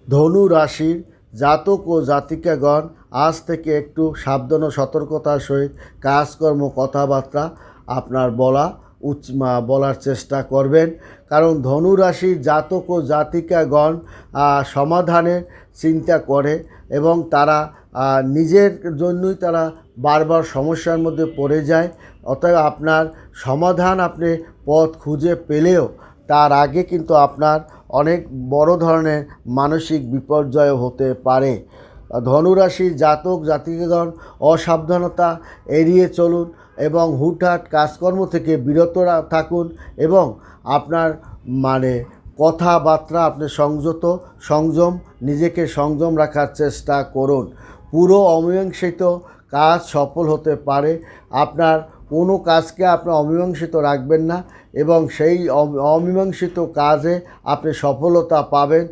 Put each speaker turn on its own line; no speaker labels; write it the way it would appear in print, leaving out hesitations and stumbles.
ধনু রাশির জাতক ও জাতিকাগণ আজ থেকে একটু সাবধান ও সতর্কতার সহিত কাজকর্ম কথাবার্তা আপনার বলার চেষ্টা করবেন। কারণ ধনু রাশির জাতক ও জাতিকাগণ সমাধানের চিন্তা করে এবং তারা নিজের জন্যই তারা বারবার সমস্যার মধ্যে পড়ে যায়। অতএব আপনার সমাধান আপনি পথ খুঁজে পেলেও তার আগে কিন্তু আপনার অনেক বড় ধরনের মানসিক বিপর্যয় হতে পারে। ধনুরাশির জাতক জাতিকাগণ অসাবধানতা এড়িয়ে চলুন এবং হুটহাট কাজকর্ম থেকে বিরত থাকুন এবং আপনার কথাবার্তা আপনি সংযম নিজেকে সংযম রাখার চেষ্টা করুন। পুরো অমীমাংসিত কাজ সফল হতে পারে। আপনার কোনো কাজকে আপনি অমীমাংসিত রাখবেন না এবং সেই অমীমাংসিত কাজে আপনি সফলতা পাবেন।